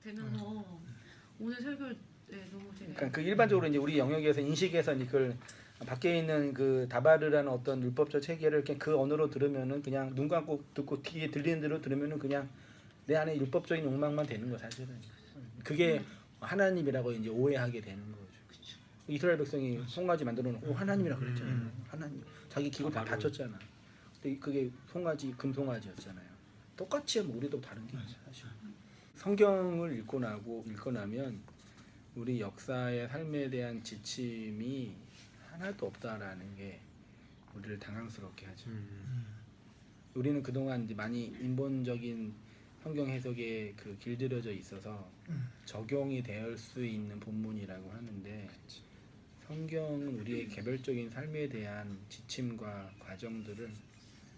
되면서 오늘 설교 너무 되게 그러니까 그 일반적으로 이제 우리 영역에서 인식에서 이제 그걸 밖에 있는 그 다바르라는 어떤 율법적 체계를 이렇게 그 언어로 들으면은 그냥 눈 감고 듣고 귀에 들리는 대로 들으면은 그냥 내 안에 율법적인 욕망만 되는 거 사실은. 그게 하나님이라고 이제 오해하게 되는 거죠. 이스라엘 백성이 송아지 만들어 놓고 하나님이라 그랬잖아요. 하나님 자기 기고 다 다쳤잖아. 근데 그게 송아지 금송아지였잖아요. 똑같이 뭐 우리도 다른 게 있죠 사실. 성경을 읽고 나면 우리 역사의 삶에 대한 지침이 하나도 없다라는 게 우리를 당황스럽게 하죠. 우리는 그동안 이제 많이 인본적인 성경 해석에 그 길들여져 있어서 적용이 될 수 있는 본문이라고 하는데 성경은 우리의 개별적인 삶에 대한 지침과 과정들을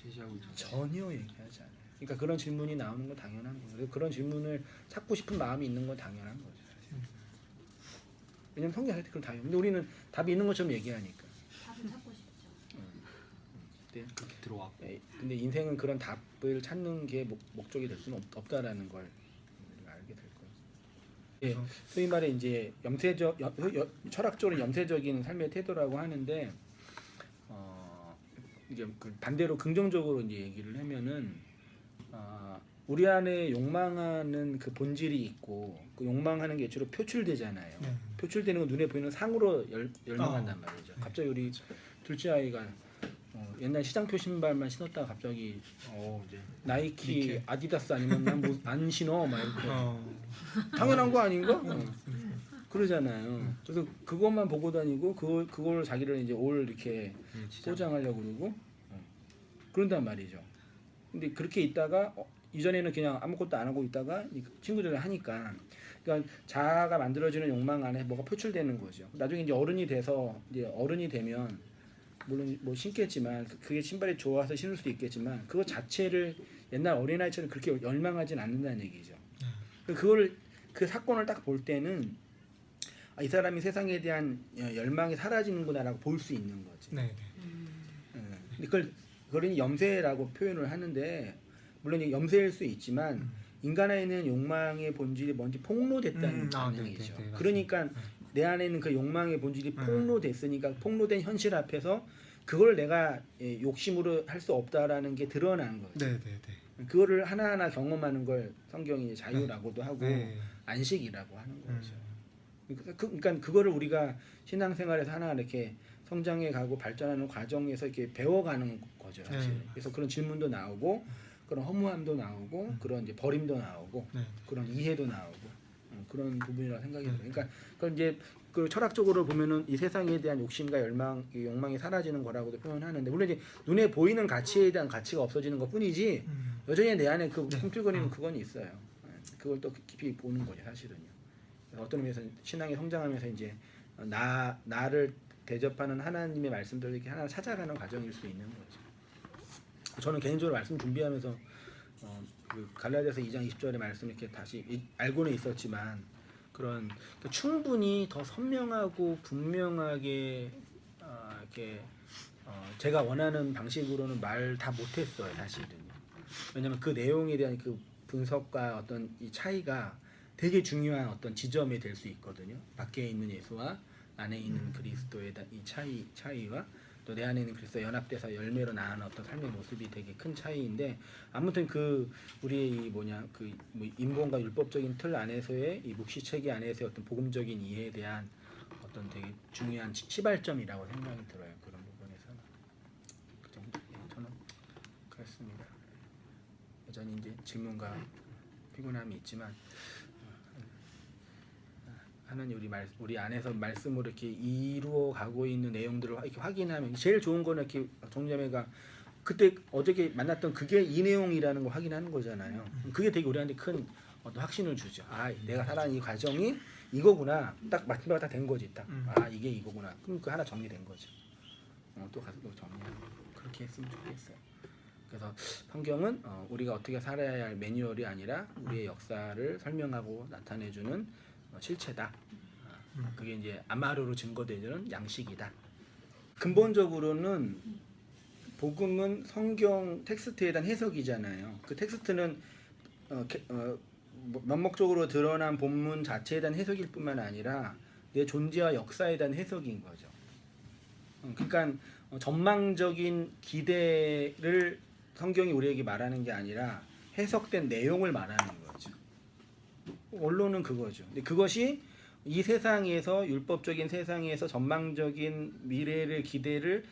제시하고 있죠. 전혀 얘기하지 않아요. 그러니까 그런 질문이 나오는 건 당연한 거예요. 그런 질문을 찾고 싶은 마음이 있는 건 당연한 거죠. 사실. 왜냐면 성경에 그걸 답이 없는데 우리는 답이 있는 것처럼 얘기하니까. 답을 찾고 싶죠. 그렇게 들어왔고. 근데 인생은 그런 답을 찾는 게 목적이 될 수는 없다라는 걸 우리가 알게 될 거예요. 예, 소위 말해 이제 철학적으로 염세적인 삶의 태도라고 하는데 이제 그 반대로 긍정적으로 이제 얘기를 하면은 우리 안에 욕망하는 그 본질이 있고 그 욕망하는 게 주로 표출되잖아요. 표출되는 건 눈에 보이는 상으로 열망한단 말이죠. 갑자기 우리 둘째 아이가 옛날 시장표 신발만 신었다가 갑자기 이제 나이키, 니케. 아디다스 아니면 난 뭐 안 신어 막 이렇게 당연한 거 아닌가? 그러잖아요. 그래서 그것만 보고 다니고 그걸 자기를 이제 올 이렇게 포장하려고 그러고 그런단 말이죠. 근데 그렇게 있다가 이전에는 그냥 아무것도 안 하고 있다가 친구들을 하니까 그러니까 자아가 만들어지는 욕망 안에 뭐가 표출되는 거죠. 나중에 이제 어른이 되면 물론 뭐 신겠지만 그게 신발이 좋아서 신을 수도 있겠지만 그거 자체를 옛날 어린아이처럼 그렇게 열망하진 않는다는 얘기죠. 그 사건을 딱 볼 때는 이 사람이 세상에 대한 열망이 사라지는구나라고 볼 수 있는 거지. 네. 근데 그걸 염세라고 표현을 하는데 물론 염세일 수 있지만 인간 안에 있는 욕망의 본질이 뭔지 폭로됐다는 반응이죠. 네, 그러니까 내 안에 있는 그 욕망의 본질이 폭로됐으니까 폭로된 현실 앞에서 그걸 내가 욕심으로 할 수 없다라는 게 드러난 거죠. 네. 그거를 하나하나 경험하는 걸 성경이 자유라고도 하고 안식이라고 하는 거죠. 그러니까 그거를 우리가 신앙생활에서 하나 이렇게 성장해 가고 발전하는 과정에서 이렇게 배워가는 거죠, 사실. 그래서 그런 질문도 나오고 그런 허무함도 나오고 그런 이제 버림도 나오고 그런 이해도 나오고 그런 부분이라고 생각이 들어요. 그러니까 그건 이제 그 철학적으로 보면은 이 세상에 대한 욕심과 욕망이 사라지는 거라고도 표현하는데 물론 이제 눈에 보이는 가치에 대한 가치가 없어지는 것뿐이지 여전히 내 안에 그 꿈틀거리는 그건 있어요. 그걸 또 깊이 보는 거죠, 사실은요. 그래서 어떤 의미에서 신앙이 성장하면서 이제 나를 대접하는 하나님의 말씀들을 이렇게 하나 찾아가는 과정일 수 있는 거죠. 저는 개인적으로 말씀 준비하면서 그 갈라디아서 2장 20절의 말씀을 이렇게 다시 알고는 있었지만 그런 충분히 더 선명하고 분명하게 이렇게 제가 원하는 방식으로는 말 다 못했어요, 사실은요. 왜냐하면 그 내용에 대한 그 분석과 어떤 이 차이가 되게 중요한 어떤 지점이 될 수 있거든요. 밖에 있는 예수와 안에 있는 그리스도의 이 차이와 또 내 안에 있는 그리스도 연합돼서 열매로 나는 어떤 삶의 모습이 되게 큰 차이인데 아무튼 그 우리의 이 뭐 인본과 율법적인 틀 안에서의 이 묵시 체계 안에서의 어떤 복음적인 이해에 대한 어떤 되게 중요한 시발점이라고 생각이 들어요. 그런 부분에서는 그 정도. 저는 그렇습니다. 여전히 이제 질문과 피곤함이 있지만 하나님 우리 안에서 말씀으로 이렇게 이루어 가고 있는 내용들을 이렇게 확인하면 제일 좋은 거는 이렇게 정자매가 그때 어저께 만났던 그게 이 내용이라는 걸 확인하는 거잖아요. 그게 되게 우리한테 큰 어떤 확신을 주죠. 내가 살아가는 이 과정이 이거구나. 딱 마침표가 다 된 거지. 딱 이게 이거구나. 그럼 그 하나 정리된 거죠. 또 가서 또 정리하고 그렇게 했으면 좋겠어요. 그래서 성경은 우리가 어떻게 살아야 할 매뉴얼이 아니라 우리의 역사를 설명하고 나타내주는 실체다. 그게 이제 아마르로 증거되는 양식이다. 근본적으로는 복음은 성경 텍스트에 대한 해석이잖아요. 그 텍스트는 면목적으로 드러난 본문 자체에 대한 해석일 뿐만 아니라 내 존재와 역사에 대한 해석인 거죠. 그러니까 전망적인 기대를 성경이 우리에게 말하는 게 아니라 해석된 내용을 말하는 거죠. 원론은 그거죠. 근데 그것이 이 세상에서 율법적인 세상에서 전망적인 미래를 기대를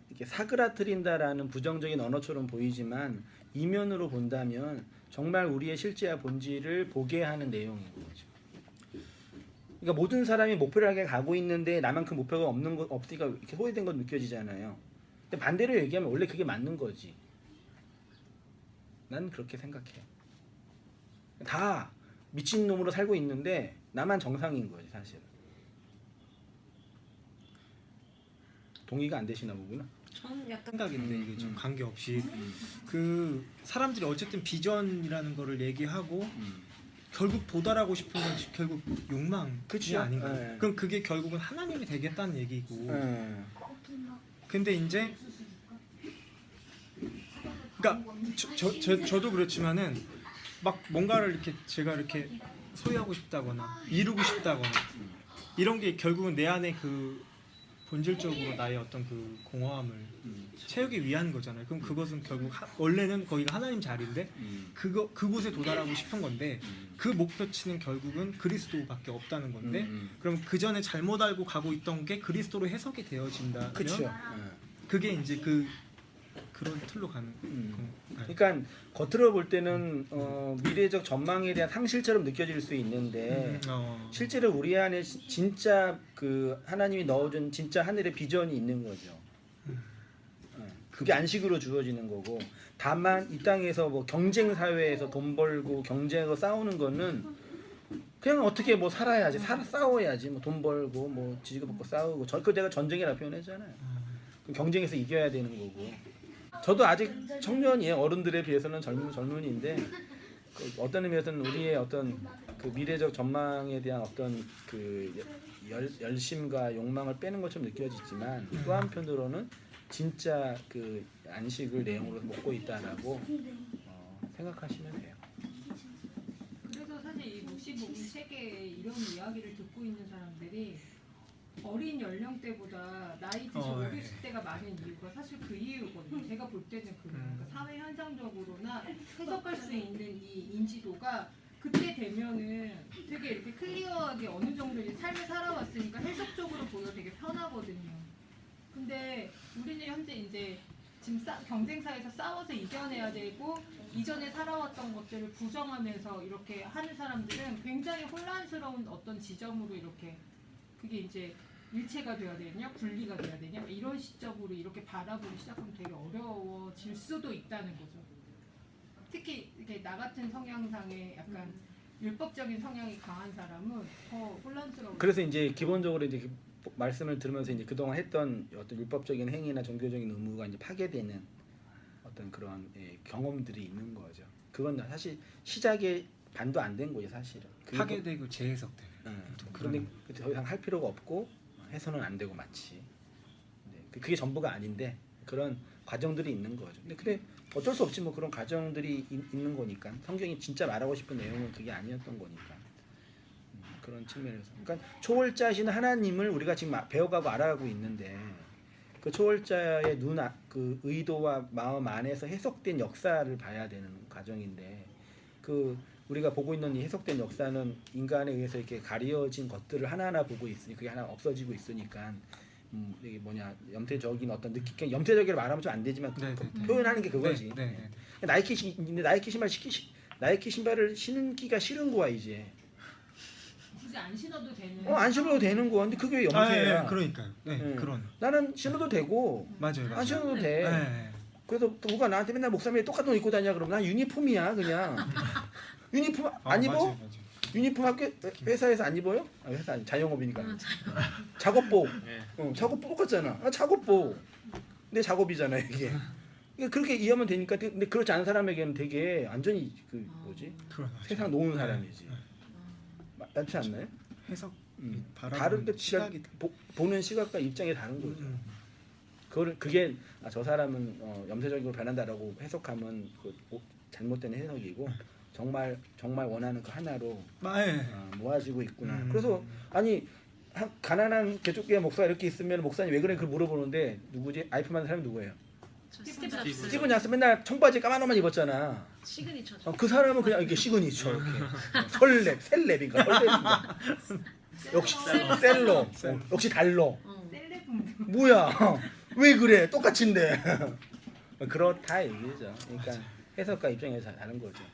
이렇게 사그라뜨린다라는 부정적인 언어처럼 보이지만 이면으로 본다면 정말 우리의 실제와 본질을 보게 하는 내용인 거죠. 그러니까 모든 사람이 목표를 향해 가고 있는데 나만 그 목표가 없으니까 이렇게 소외된 건 느껴지잖아요. 근데 반대로 얘기하면 원래 그게 맞는 거지. 난 그렇게 생각해요. 다 미친놈으로 살고 있는데 나만 정상인 거지 사실은. 동의가 안 되시나 보구나. 저는 약간 생각인데 이게 좀 관계없이 그 사람들이 어쨌든 비전이라는 거를 얘기하고 결국 도달하고 싶은 건 결국 욕망이 그쵸? 아닌가. 네. 그럼 그게 결국은 하나님이 되겠다는 얘기고. 근데 이제 그러니까 저도 그렇지만은 막 뭔가를 이렇게 제가 이렇게 소유하고 싶다거나 이루고 싶다거나 이런 게 결국은 내 안에 그 본질적으로 나의 어떤 그 공허함을 채우기 위한 거잖아요. 그럼 그것은 결국 원래는 거기가 하나님 자리인데 그곳에 도달하고 싶은 건데 그 목표치는 결국은 그리스도밖에 없다는 건데 그럼 그 전에 잘못 알고 가고 있던 게 그리스도로 해석이 되어진다면 그렇죠. 그게 이제 그런 틀로 가는 그러니까 겉으로 볼 때는 미래적 전망에 대한 상실처럼 느껴질 수 있는데 실제로 우리 안에 진짜 그 하나님이 넣어준 진짜 하늘의 비전이 있는 거죠. 그게 안식으로 주어지는 거고 다만 이 땅에서 뭐 경쟁 사회에서 돈 벌고 경쟁하고 싸우는 거는 그냥 어떻게 뭐 살아야지 싸워야지 뭐 돈 벌고 뭐 지지고 받고 싸우고 그 내가 전쟁이라 표현했잖아요. 경쟁에서 이겨야 되는 거고. 저도 아직 청년이에요. 어른들에 비해서는 젊은이인데 어떤 의미에서는 우리의 어떤 그 미래적 전망에 대한 어떤 그 열심과 욕망을 빼는 것처럼 느껴지지만 또 한편으로는 진짜 그 안식을 내용으로 먹고 있다라고 생각하시면 돼요. 그래서 사실 이 65분 세계의 이런 이야기를 듣고 있는 사람들이 어린 연령대보다 나이 드신 50대가 많은 이유가 사실 그 이유거든요. 제가 볼 때는 그러니까 사회 현상적으로나 해석할 수 있는 이 인지도가 그때 되면은 되게 이렇게 클리어하게 어느 정도 이제 삶을 살아왔으니까 해석적으로 보여 되게 편하거든요. 근데 우리는 현재 이제 지금 경쟁사에서 싸워서 이겨내야 되고 이전에 살아왔던 것들을 부정하면서 이렇게 하는 사람들은 굉장히 혼란스러운 어떤 지점으로 이렇게 그게 이제 일체가 돼야 되냐 분리가 돼야 되냐 이런 시점으로 이렇게 바라보기 시작하면 되게 어려워질 수도 있다는 거죠. 특히 이렇게 나 같은 성향상의 약간 율법적인 성향이 강한 사람은 더 혼란스러워. 그래서 이제 기본적으로 이제 말씀을 들으면서 이제 그동안 했던 어떤 율법적인 행위나 종교적인 의무가 이제 파괴되는 어떤 그런 경험들이 있는 거죠. 그건 사실 시작에 반도 안 된 거죠, 사실은. 파괴되고 재해석되는. 그런데 더 이상 할 필요가 없고 해서는 안 되고 마치. 그게 전부가 아닌데 그런 과정들이 있는 거죠. 근데 어쩔 수 없지 뭐 그런 과정들이 있는 거니까 성경이 진짜 말하고 싶은 내용은 그게 아니었던 거니까. 그런 측면에서. 그러니까 초월자이신 하나님을 우리가 지금 배워가고 알아가고 있는데 그 초월자의 그 의도와 마음 안에서 해석된 역사를 봐야 되는 과정인데 그 우리가 보고 있는 이 해석된 역사는 인간에 의해서 이렇게 가려진 것들을 하나하나 보고 있으니 그게 하나 없어지고 있으니까 이게 뭐냐 염세적인 어떤 느낌 염세적이라 말하면 좀 안 되지만 표현하는 게 그거지. 나이키 신발을 신기가 싫은 거야 이제. 굳이 안 신어도 되는. 안 신어도 되는 거야. 근데 그게 염세야. 그러니까요. 그런. 나는 신어도 되고 맞아요. 안 신어도 돼. 그래서 누가 나한테 맨날 목사님이 똑같은 옷 입고 다냐 그러면 난 유니폼이야 그냥. 유니폼 안 입어? 맞아요. 유니폼 회사에서 안 입어요? 회사 아니 자영업이니까. 작업복. 작업복 똑같잖아. 작업복. 내 작업이잖아 이게. 그러니까 그렇게 이해하면 되니까. 근데 그렇지 않은 사람에게는 되게 완전히 그 뭐지? 세상 놓은 사람이지. 맞지 않나요? 해석 다른 시각이 보는 시각과 입장이 다른 거죠. 그게 저 사람은 염세적으로 변한다라고 해석하면 그 잘못된 해석이고 정말 원하는 그 하나로 네. 모아지고 있구나. 그래서 아니 가난한 개족교회 목사 이렇게 있으면 목사님 왜 그래 그 물어보는데 누구지? 아이폰 만든 사람이 누구예요? 스티브 잡스. 스티븐 잡스 맨날 청바지 까만 옷만 입었잖아. 시그니처죠. 그 사람은 그냥 이렇게 시그니처 이렇게 셀렙인가 셀렙인가. 역시 셀로. 역시 달로. 셀레분도 뭐야? 왜 그래? 똑같인데. 그렇다 얘기죠. 그러니까 해석가 입장에서 다른 거죠.